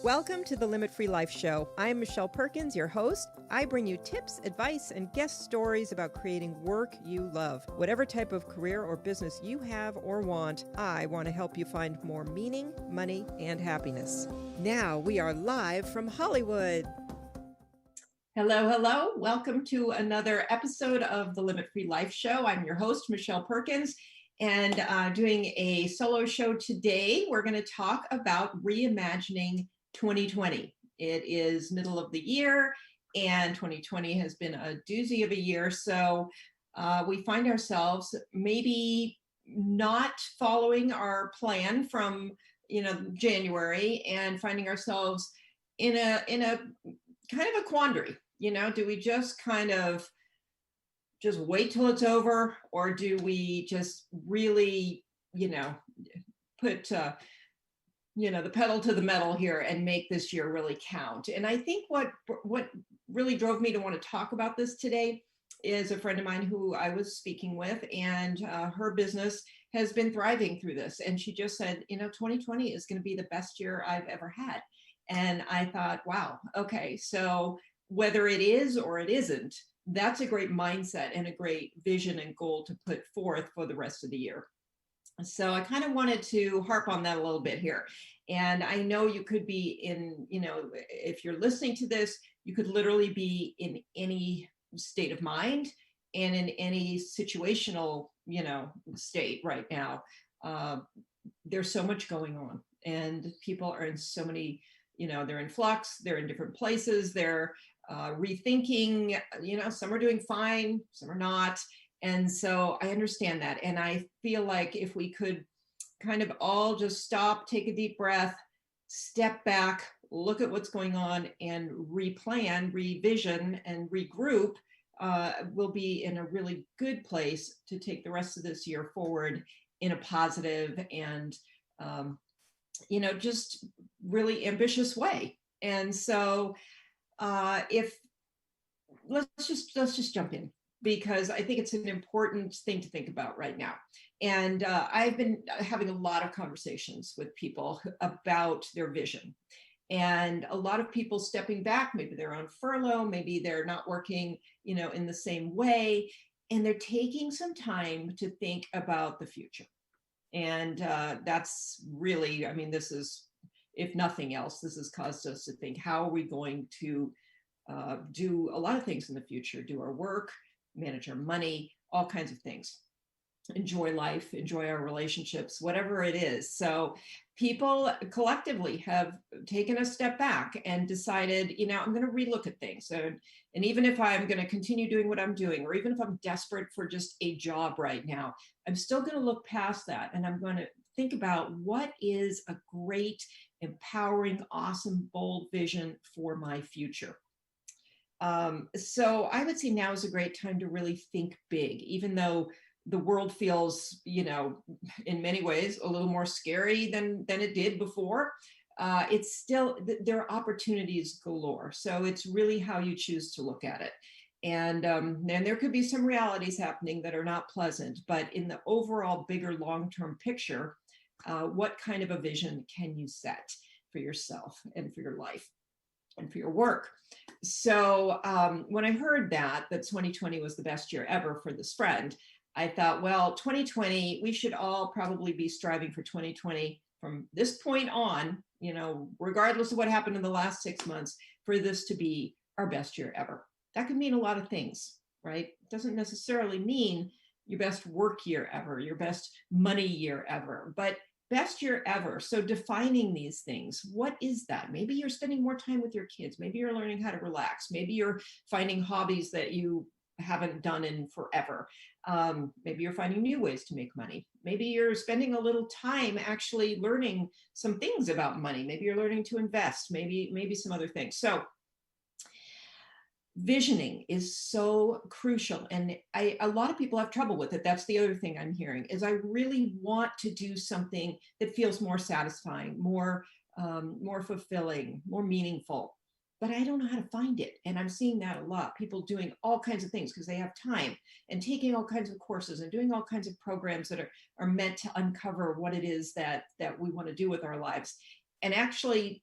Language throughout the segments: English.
Welcome to the Limit Free Life Show. I am Michelle Perkins, your host. I bring you tips, advice, and guest stories about creating work you love. Whatever type of career or business you have or want, I want to help you find more meaning, money, and happiness. Now we are live from Hollywood. Hello, hello. Welcome to another episode of the Limit Free Life Show. I'm your host, Michelle Perkins, and doing a solo show today. We're going to talk about reimagining 2020. It is middle of the year, and 2020 has been a doozy of a year. So we find ourselves maybe not following our plan from January, and finding ourselves in a kind of a quandary. Do we just wait till it's over, or do we just really put the pedal to the metal here and make this year really count? And I think what really drove me to want to talk about this today is a friend of mine who I was speaking with, and her business has been thriving through this. And she just said, 2020 is going to be the best year I've ever had. And I thought, wow, okay, so whether it is or it isn't, that's a great mindset and a great vision and goal to put forth for the rest of the year. So I kind of wanted to harp on that a little bit here. And I know you could be in, if you're listening to this, you could literally be in any state of mind and in any situational, state right now. There's so much going on, and people are in so many, they're in flux, they're in different places, they're rethinking, some are doing fine, some are not. And so I understand that. And I feel like if we could kind of all just stop, take a deep breath, step back, look at what's going on, and replan, revision, and regroup, we'll be in a really good place to take the rest of this year forward in a positive and, just really ambitious way. And so let's just jump in, because I think it's an important thing to think about right now. And I've been having a lot of conversations with people about their vision, and a lot of people stepping back. Maybe they're on furlough, maybe they're not working, in the same way, and they're taking some time to think about the future. And that's really, this is, if nothing else, this has caused us to think, how are we going to do a lot of things in the future, do our work, manage our money, all kinds of things, enjoy life, enjoy our relationships, whatever it is. So people collectively have taken a step back and decided, I'm going to relook at things. And even if I'm going to continue doing what I'm doing, or even if I'm desperate for just a job right now, I'm still going to look past that, and I'm going to think about what is a great, empowering, awesome, bold vision for my future. So I would say now is a great time to really think big, even though the world feels, in many ways a little more scary than it did before. It's still, there are opportunities galore. So it's really how you choose to look at it. And there could be some realities happening that are not pleasant, but in the overall bigger long-term picture, what kind of a vision can you set for yourself and for your life and for your work? So when I heard that 2020 was the best year ever for this friend, I thought, well, 2020, we should all probably be striving for 2020 from this point on, regardless of what happened in the last 6 months, for this to be our best year ever. That could mean a lot of things, right? It doesn't necessarily mean your best work year ever, your best money year ever, but best year ever. So defining these things, what is that? Maybe you're spending more time with your kids. Maybe you're learning how to relax. Maybe you're finding hobbies that you haven't done in forever. Maybe you're finding new ways to make money. Maybe you're spending a little time actually learning some things about money. Maybe you're learning to invest, maybe some other things. So visioning is so crucial. And a lot of people have trouble with it. That's the other thing I'm hearing, is I really want to do something that feels more satisfying, more fulfilling, more meaningful. But I don't know how to find it. And I'm seeing that a lot. People doing all kinds of things because they have time, and taking all kinds of courses and doing all kinds of programs that are meant to uncover what it is that we want to do with our lives. And actually,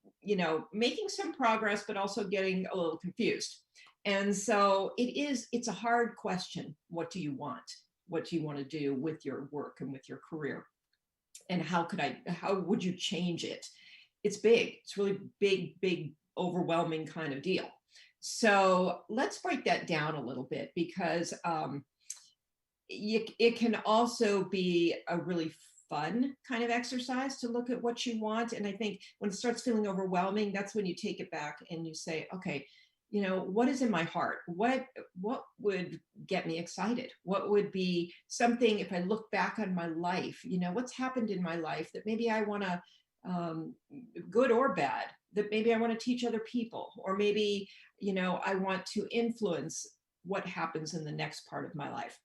making some progress, but also getting a little confused. And so it's a hard question. What do you want? What do you want to do with your work and with your career? And how would you change it? It's big. It's really big, overwhelming kind of deal. So let's break that down a little bit, because it can also be a really fun kind of exercise to look at what you want. And I think when it starts feeling overwhelming, that's when you take it back and you say, okay, what is in my heart? What would get me excited? What would be something, if I look back on my life, what's happened in my life that maybe I want to, good or bad, that maybe I want to teach other people, or maybe, I want to influence what happens in the next part of my life.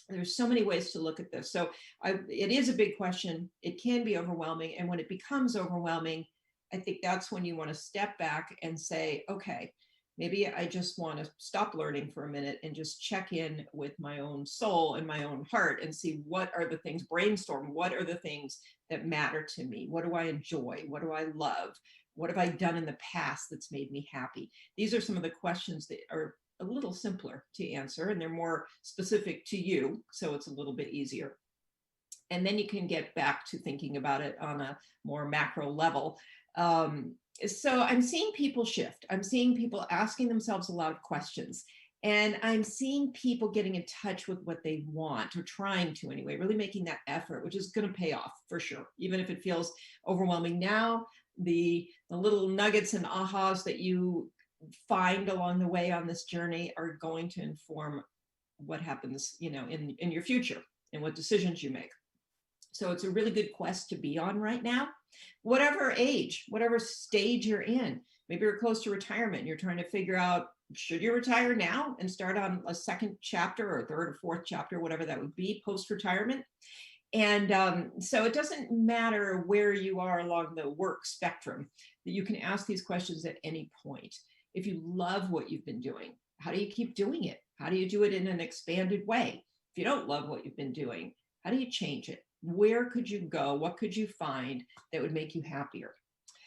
There's so many ways to look at this. So it is a big question. It can be overwhelming. And when it becomes overwhelming, I think that's when you want to step back and say, okay, maybe I just want to stop learning for a minute and just check in with my own soul and my own heart and see what are the things, brainstorm, what are the things that matter to me? What do I enjoy? What do I love? What have I done in the past that's made me happy? These are some of the questions that are a little simpler to answer, and they're more specific to you, so it's a little bit easier. And then you can get back to thinking about it on a more macro level. So I'm seeing people shift. I'm seeing people asking themselves a lot of questions. And I'm seeing people getting in touch with what they want, or trying to anyway, really making that effort, which is going to pay off for sure, even if it feels overwhelming now. The little nuggets and ahas that you find along the way on this journey are going to inform what happens, in your future and what decisions you make. So it's a really good quest to be on right now, whatever age, whatever stage you're in. Maybe you're close to retirement and you're trying to figure out, should you retire now and start on a second chapter or third or fourth chapter, whatever that would be, post-retirement. And so it doesn't matter where you are along the work spectrum, that you can ask these questions at any point. If you love what you've been doing, how do you keep doing it? How do you do it in an expanded way? If you don't love what you've been doing, how do you change it? Where could you go? What could you find that would make you happier?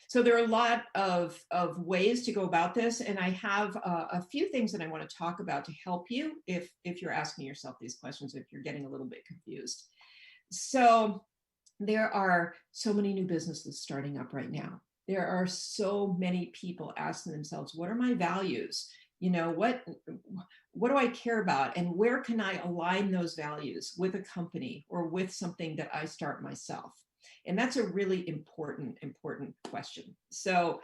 So there are a lot of ways to go about this. And I have a few things that I want to talk about to help you if you're asking yourself these questions, if you're getting a little bit confused. So there are so many new businesses starting up right now. There are so many people asking themselves, what are my values? What do I care about? And where can I align those values with a company or with something that I start myself? And that's a really important question. So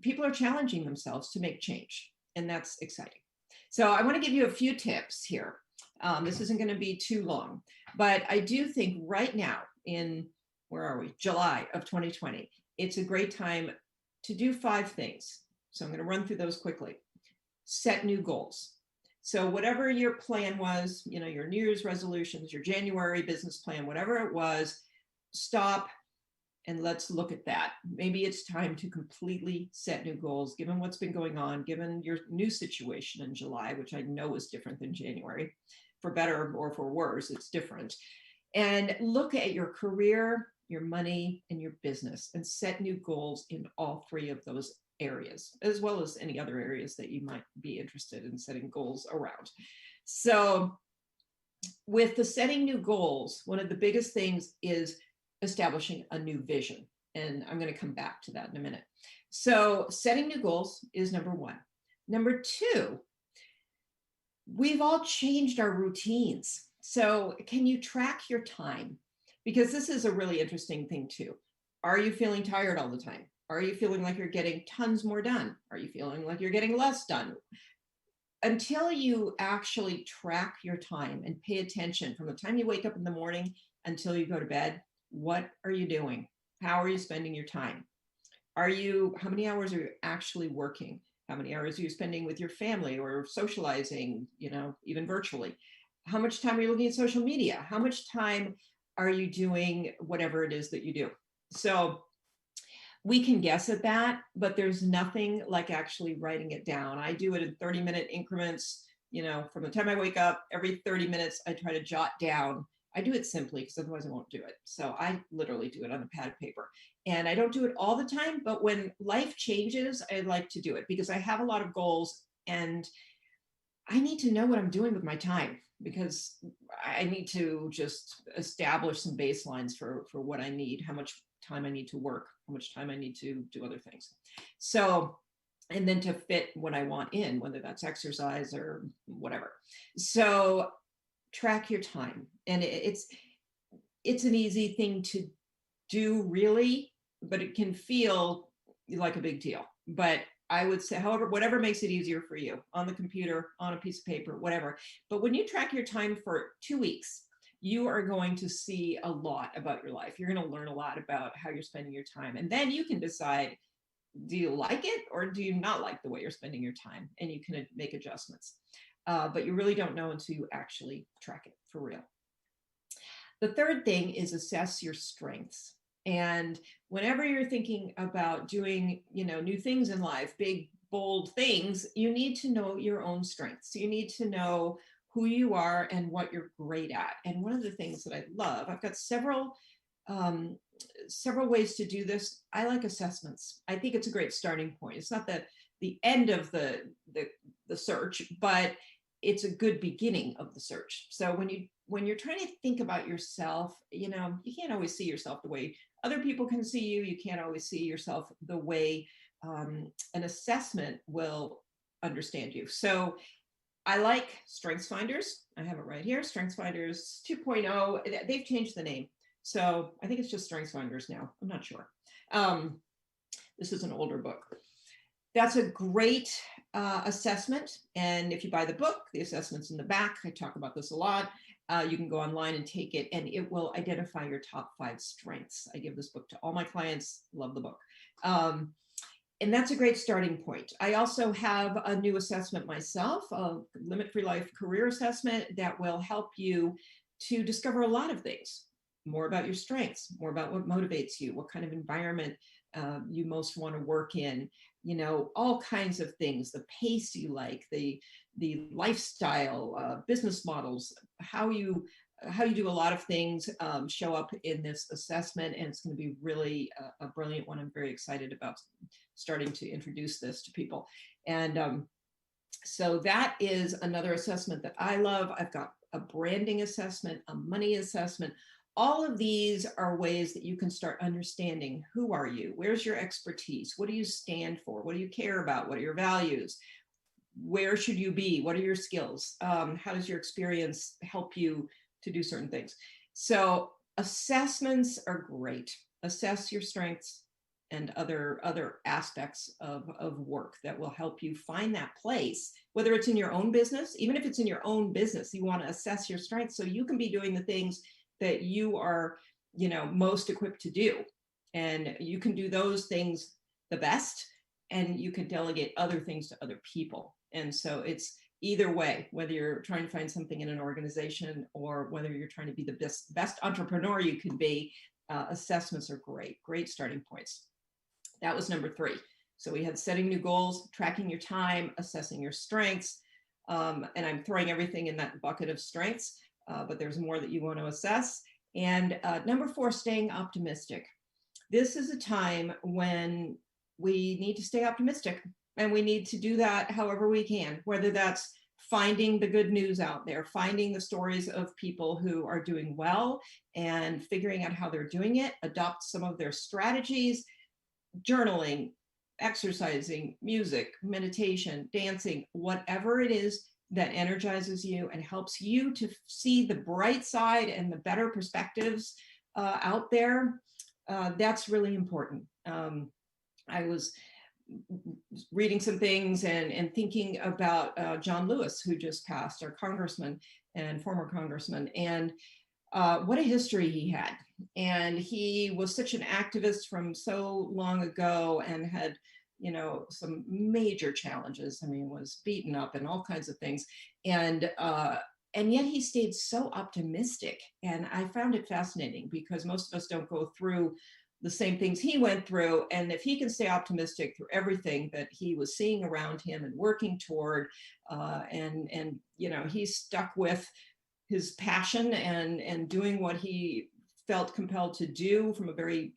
people are challenging themselves to make change, and that's exciting. So I want to give you a few tips here. This isn't going to be too long, but I do think right now in, where are we? July of 2020, it's a great time to do 5 things. So I'm going to run through those quickly. Set new goals. So whatever your plan was, your New Year's resolutions, your January business plan, whatever it was, stop and let's look at that. Maybe it's time to completely set new goals, given what's been going on, given your new situation in July, which I know is different than January, for better or for worse, it's different. And look at your career, your money, and your business, and set new goals in all 3 of those areas, as well as any other areas that you might be interested in setting goals around. So with the setting new goals, one of the biggest things is establishing a new vision. And I'm going to come back to that in a minute. So setting new goals is number 1. Number 2, we've all changed our routines. So can you track your time? Because this is a really interesting thing too. Are you feeling tired all the time? Are you feeling like you're getting tons more done? Are you feeling like you're getting less done? Until you actually track your time and pay attention from the time you wake up in the morning until you go to bed, what are you doing? How are you spending your time? How many hours are you actually working? How many hours are you spending with your family or socializing, even virtually? How much time are you looking at social media? How much time are you doing whatever it is that you do? So we can guess at that, but there's nothing like actually writing it down. I do it in 30-minute increments. From the time I wake up, every 30 minutes, I try to jot down I do it simply because otherwise I won't do it. So I literally do it on a pad of paper. And I don't do it all the time, but when life changes, I like to do it because I have a lot of goals and I need to know what I'm doing with my time because I need to just establish some baselines for what I need, how much time I need to work, how much time I need to do other things. So, and then to fit what I want in, whether that's exercise or whatever. So track your time. And it's an easy thing to do really, but it can feel like a big deal. But I would say, however, whatever makes it easier for you on the computer, on a piece of paper, whatever. But when you track your time for 2 weeks, you are going to see a lot about your life. You're going to learn a lot about how you're spending your time. And then you can decide, do you like it or do you not like the way you're spending your time? And you can make adjustments. But you really don't know until you actually track it for real. The third thing is assess your strengths. And whenever you're thinking about doing, new things in life, big, bold things, you need to know your own strengths. You need to know who you are and what you're great at. And one of the things that I love, I've got several ways to do this. I like assessments. I think it's a great starting point. It's not the end of the search, but it's a good beginning of the search. So when you're trying to think about yourself, you can't always see yourself the way other people can see you. You can't always see yourself the way an assessment will understand you. So I like StrengthsFinders. I have it right here, StrengthsFinders 2.0. They've changed the name. So I think it's just StrengthsFinders now. I'm not sure. This is an older book. That's a great assessment. And if you buy the book, the assessment's in the back. I talk about this a lot. You can go online and take it, and it will identify your top 5 strengths. I give this book to all my clients. Love the book. And that's a great starting point. I also have a new assessment myself, a limit-free life career assessment that will help you to discover a lot of things, more about your strengths, more about what motivates you, what kind of environment you most want to work in, all kinds of things, the pace you like, the lifestyle, business models, how you do a lot of things show up in this assessment, and it's going to be really a brilliant one. I'm very excited about starting to introduce this to people. And so that is another assessment that I love. I've got a branding assessment, a money assessment. All of these are ways that you can start understanding who are you, where's your expertise, what do you stand for, what do you care about, what are your values, where should you be, what are your skills, how does your experience help you to do certain things. So assessments are great. Assess your strengths and other aspects of work that will help you find that place, whether it's in your own business. Even if it's in your own business, you want to assess your strengths so you can be doing the things that you are, most equipped to do. And you can do those things the best, and you can delegate other things to other people. And so it's either way, whether you're trying to find something in an organization or whether you're trying to be the best entrepreneur you can be, assessments are great starting points. That was number 3. So we had setting new goals, tracking your time, assessing your strengths. And I'm throwing everything in that bucket of strengths, but there's more that you want to assess. And number 4, staying optimistic. This is a time when we need to stay optimistic, and we need to do that however we can, whether that's finding the good news out there, finding the stories of people who are doing well and figuring out how they're doing it, adopt some of their strategies, journaling, exercising, music, meditation, dancing, whatever it is that energizes you and helps you to see the bright side and the better perspectives out there. That's really important. I was reading some things and thinking about John Lewis, who just passed, our congressman and former congressman, and what a history he had. And he was such an activist from so long ago and had, some major challenges. I mean, was beaten up and all kinds of things. And yet he stayed so optimistic. And I found it fascinating because most of us don't go through the same things he went through. And if he can stay optimistic through everything that he was seeing around him and working toward, and he stuck with his passion and doing what he felt compelled to do from a very,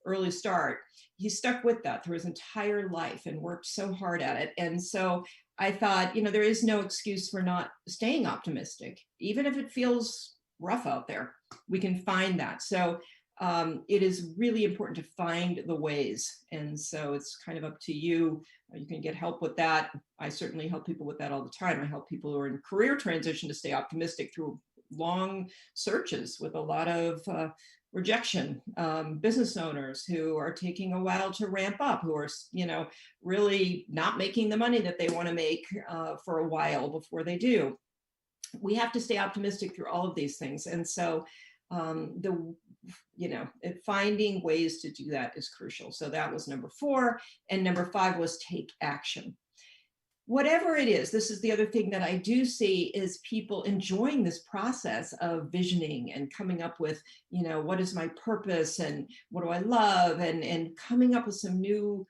early start, he stuck with that through his entire life and worked so hard at it. And so I thought, there is no excuse for not staying optimistic, even if it feels rough out there. We can find that. So it is really important to find the ways. And so it's kind of up to you. You can get help with that. I certainly help people with that all the time. I help people who are in career transition to stay optimistic through long searches with a lot of rejection, business owners who are taking a while to ramp up, who are, really not making the money that they want to make for a while before they do. We have to stay optimistic through all of these things. And so finding ways to do that is crucial. So that was number 4. And number 5 was take action. Whatever it is, this is the other thing that I do see is people enjoying this process of visioning and coming up with, what is my purpose and what do I love, and coming up with some new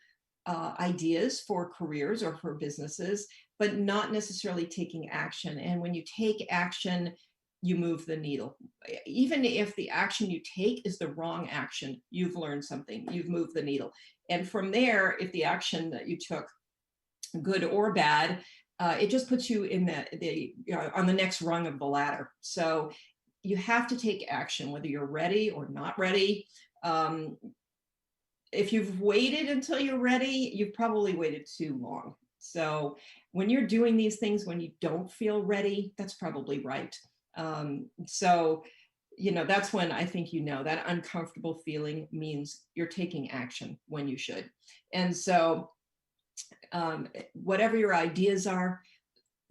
ideas for careers or for businesses, but not necessarily taking action. And when you take action, you move the needle. Even if the action you take is the wrong action, you've learned something, you've moved the needle. And from there, if the action that you took, good or bad, it just puts you in on the next rung of the ladder. So you have to take action, whether you're ready or not ready. If you've waited until you're ready, you've probably waited too long. So when you're doing these things, when you don't feel ready, that's probably right. So that's when I think, that uncomfortable feeling means you're taking action when you should. And so whatever your ideas are,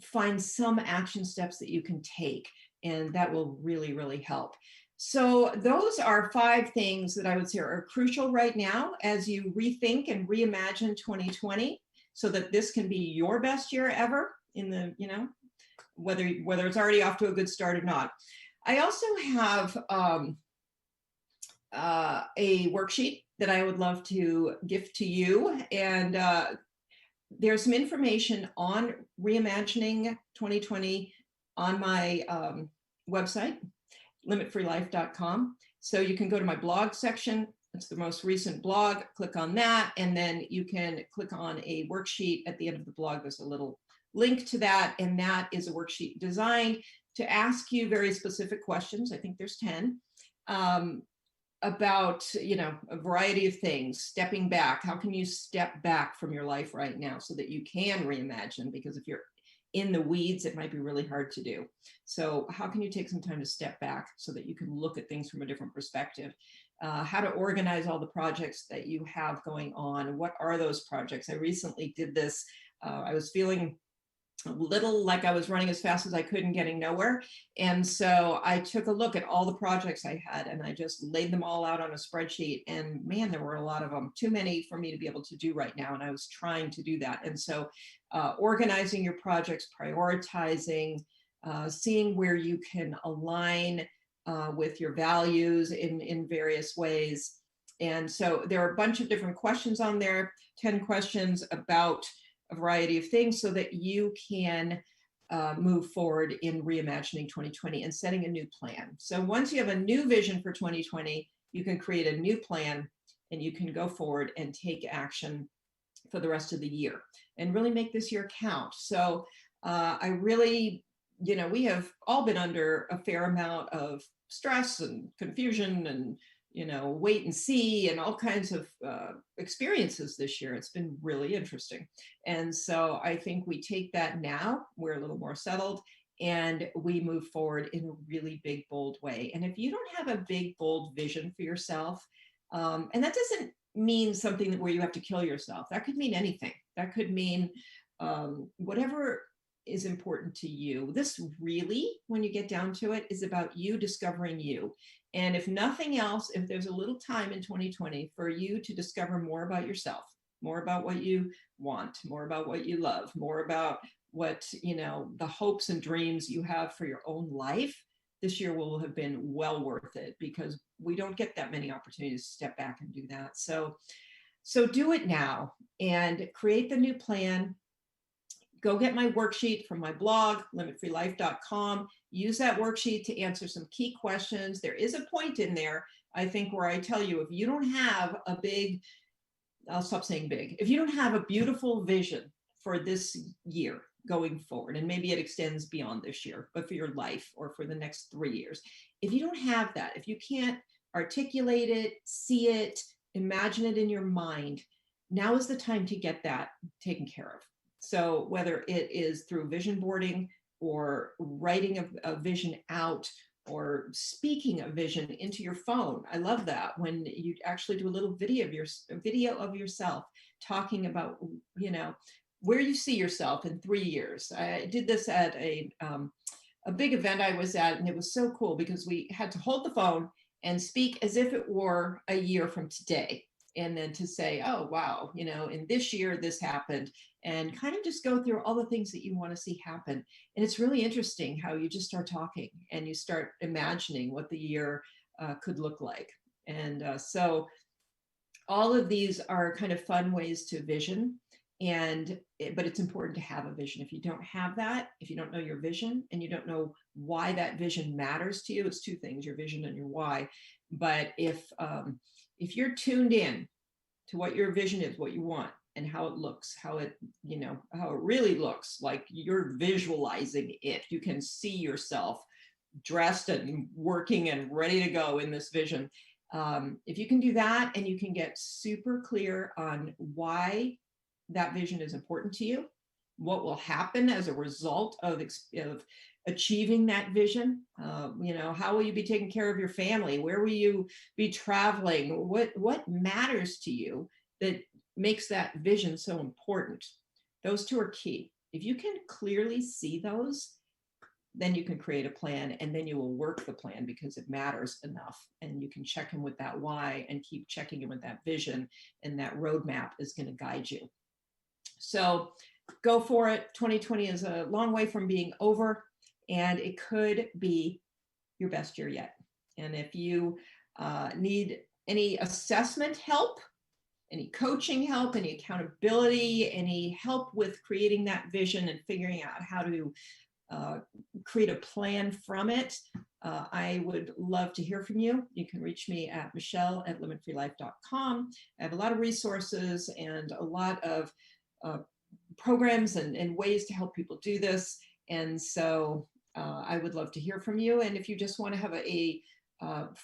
find some action steps that you can take, and that will really, really help. So those are 5 things that I would say are crucial right now as you rethink and reimagine 2020 so that this can be your best year ever in the, whether it's already off to a good start or not. I also have a worksheet that I would love to gift to you. And there's some information on reimagining 2020 on my website, limitfreelife.com. So you can go to my blog section. It's the most recent blog. Click on that, and then you can click on a worksheet at the end of the blog. There's a little link to that, and that is a worksheet designed to ask you very specific questions. I think there's 10. About, a variety of things, stepping back. How can you step back from your life right now so that you can reimagine? Because if you're in the weeds, it might be really hard to do. So how can you take some time to step back so that you can look at things from a different perspective? How to organize all the projects that you have going on. What are those projects? I recently did this. I was feeling a little like I was running as fast as I could and getting nowhere. And so I took a look at all the projects I had and I just laid them all out on a spreadsheet. And man, there were a lot of them, too many for me to be able to do right now. And I was trying to do that. And so organizing your projects, prioritizing, seeing where you can align with your values in various ways. And so there are a bunch of different questions on there, 10 questions about a variety of things so that you can move forward in reimagining 2020 and setting a new plan. So once you have a new vision for 2020, you can create a new plan and you can go forward and take action for the rest of the year and really make this year count. So I really, we have all been under a fair amount of stress and confusion and wait and see and all kinds of experiences this year. It's been really interesting. And so I think we take that now, we're a little more settled, and we move forward in a really big, bold way. And if you don't have a big, bold vision for yourself, and that doesn't mean something where you have to kill yourself. That could mean anything. That could mean whatever is important to you. This really, when you get down to it, is about you discovering you. And if nothing else, if there's a little time in 2020 for you to discover more about yourself, more about what you want, more about what you love, more about what, the hopes and dreams you have for your own life, this year will have been well worth it because we don't get that many opportunities to step back and do that. So do it now and create the new plan. Go get my worksheet from my blog, limitfreelife.com. use that worksheet to answer some key questions. There is a point in there, I think, where I tell you, if you don't have a big, I'll stop saying big, if you don't have a beautiful vision for this year going forward, and maybe it extends beyond this year, but for your life or for the next 3 years, if you don't have that, if you can't articulate it, see it, imagine it in your mind, now is the time to get that taken care of. So whether it is through vision boarding or writing a vision out or speaking a vision into your phone. I love that when you actually do a little video of yourself talking about, where you see yourself in 3 years. I did this at a big event I was at, and it was so cool because we had to hold the phone and speak as if it were a year from today. And then to say, oh, wow, in this year, this happened, and kind of just go through all the things that you want to see happen. And it's really interesting how you just start talking and you start imagining what the year could look like. And so all of these are kind of fun ways to vision. But it's important to have a vision. If you don't have that, if you don't know your vision and you don't know why that vision matters to you, it's two things, your vision and your why. But if you're tuned in to what your vision is, what you want, and how it looks, how it really looks, like you're visualizing it, you can see yourself dressed and working and ready to go in this vision. If you can do that and you can get super clear on why that vision is important to you, what will happen as a result of achieving that vision, how will you be taking care of your family, where will you be traveling, what matters to you that makes that vision so important. Those two are key. If you can clearly see those, then you can create a plan, and then you will work the plan because it matters enough, and you can check in with that why and keep checking in with that vision, and that roadmap is going to guide you. So go for it. 2020 is a long way from being over, and it could be your best year yet. And if you need any assessment help, any coaching help, any accountability, any help with creating that vision and figuring out how to create a plan from it, I would love to hear from you. You can reach me at michelle@limitfreelife.com. I have a lot of resources and a lot of programs and ways to help people do this. And so I would love to hear from you. And if you just want to have a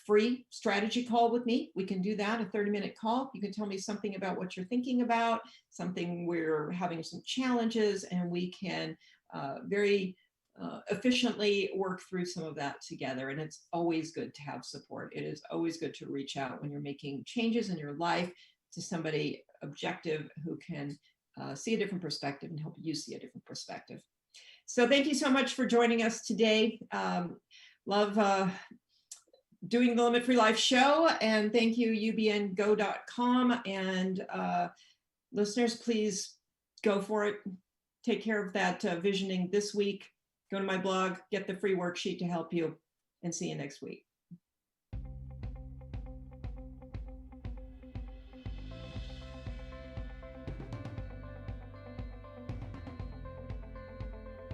free strategy call with me, we can do that, a 30-minute call. You can tell me something about what you're thinking about, something we're having some challenges, and we can very efficiently work through some of that together. And it's always good to have support. It is always good to reach out when you're making changes in your life to somebody objective who can see a different perspective and help you see a different perspective. So thank you so much for joining us today. Love doing the Limit Free Life show, and thank you, ubngo.com. And listeners, please go for it. Take care of that visioning this week. Go to my blog, get the free worksheet to help you, and see you next week.